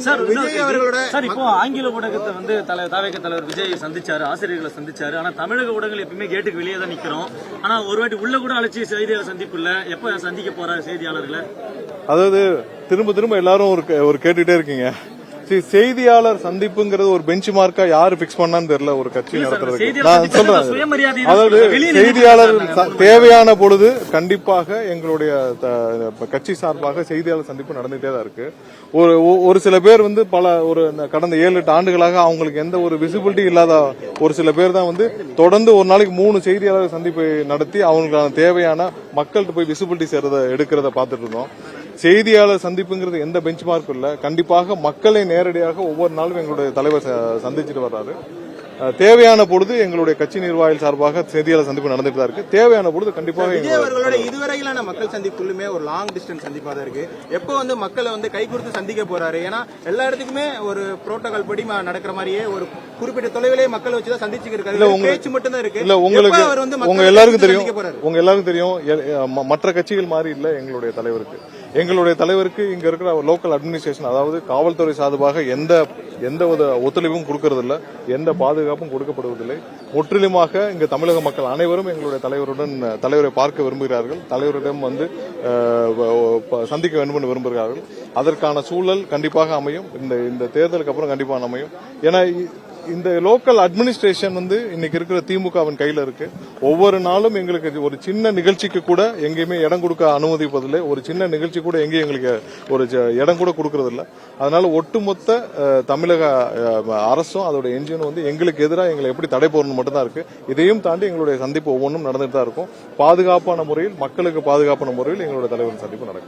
Sir Vijay அவர்களோட sir இப்போ ஆங்கில ஊடகத்தை வந்து தாவேக தலைவர் விஜய் சந்திச்சாரு, ஆசிரியர்களை சந்திச்சாரு. ஆனா தமிழக ஊடகங்கள் எப்பவுமே கேட்டுக்கு வெளியே தான் நிக்கிறோம். ஆனா ஒரு வாட்டி உள்ள கூட அழைச்சி செய்தியாளர் சந்திப்பு இல்ல. எப்ப சந்திக்க போறாரு செய்தியாளர்களை? அதாவது திரும்ப எல்லாரும் ஒரு கேட்டுட்டே இருக்கீங்க. செய்தியாளர் சந்திப்புங்கிறது ஒரு பெஞ்ச் மார்க்கா யாரு பிக்ஸ் பண்ணான்னு தெரியல. ஒரு கட்சி நடத்துறது நான் சொல்றேன். அதாவது செய்தியாளர் தேவையான பொழுது கண்டிப்பாக எங்களுடைய கட்சி சார்பாக செய்தியாளர் சந்திப்பு நடந்துட்டே தான் இருக்கு. ஒரு சில பேர் வந்து கடந்த 7-8 ஆண்டுகளாக அவங்களுக்கு எந்த ஒரு விசிபிலிட்டி இல்லாத ஒரு சில பேர் தான் வந்து தொடர்ந்து ஒரு நாளைக்கு 3 செய்தியாளர் சந்திப்பை நடத்தி அவங்களுக்கான தேவையான மக்கள்கிட்ட போய் விசிபிலிட்டி எடுக்கிறத பார்த்துட்டு இருந்தோம். செய்தியாளர் சந்திப்புங்கிறது எந்த பெஞ்ச் மார்க்கும் இல்ல. கண்டிப்பாக மக்களை நேரடியாக ஒவ்வொரு நாளும் எங்களுடைய தலைவர் சந்திச்சுட்டு வர்றாரு. தேவையான பொழுது எங்களுடைய கட்சி நிர்வாகிகள் சார்பாக செய்தியாளர் சந்திப்பு நடந்துட்டு தான் இருக்கு. தேவையான பொழுது கண்டிப்பாக அவர்களோட இதுவரையிலான மக்கள் சந்திப்புமே ஒரு லாங் டிஸ்டன்ஸ் சந்திப்பா தான் இருக்கு. எப்போ வந்து மக்களை வந்து கை கொடுத்து சந்திக்க போறாரு? ஏன்னா எல்லா இடத்துக்குமே ஒரு புரோட்டோகால் படி நடக்கிற மாதிரியே ஒரு குறிப்பிட்ட தொலைவிலே மக்களை வச்சுதான் சந்திச்சுக்கிறாரு. பேச்சு மட்டும் தான் இருக்கு. இல்ல உங்க எல்லாருக்கும் தெரியும் மற்ற கட்சிகள் மாதிரி இல்ல எங்களுடைய தலைவருக்கு இங்க இருக்கிற லோக்கல் அட்மினிஸ்ட்ரேஷன், அதாவது காவல்துறை சார்பாக எந்த ஒத்துழைப்பும் கொடுக்கறது இல்ல, எந்த பாதுகாப்பும் கொடுக்கப்படுவதில்லை. முற்றிலுமாக இங்க தமிழக மக்கள் அனைவரும் எங்களுடைய தலைவரை பார்க்க விரும்புகிறார்கள், தலைவரிடம் வந்து சந்திக்க வேண்டும் என்று விரும்புகிறார்கள். அதற்கான சூழல் கண்டிப்பாக அமையும். இந்த தேர்தலுக்கு அப்புறம் கண்டிப்பாக அமையும். ஏன்னா இந்த லோக்கல் அட்மினிஸ்ட்ரேஷன் வந்து இன்னைக்கு இருக்கிற திமுகவின் கையில இருக்கு. ஒவ்வொரு நாளும் எங்களுக்கு ஒரு சின்ன நிகழ்ச்சிக்கு கூட எங்கேயுமே இடம் கொடுக்க அனுமதிப்பதில்லை. ஒரு சின்ன நிகழ்ச்சி கூட எங்கேயும் எங்களுக்கு ஒரு இடம் கூட கொடுக்கறது இல்ல. அதனால ஒட்டுமொத்த தமிழக அரசும் அதோட என்ஜினும் வந்து எங்களுக்கு எதிராக எங்களை எப்படி தடை போடணும் மட்டும்தான் இருக்கு. இதையும் தாண்டி எங்களுடைய சந்திப்பு ஒவ்வொன்றும் நடந்துட்டு தான் இருக்கும். பாதுகாப்பான முறையில், மக்களுக்கு பாதுகாப்பான முறையில் எங்களுடைய தலைவர் சந்திப்பு நடக்கும்.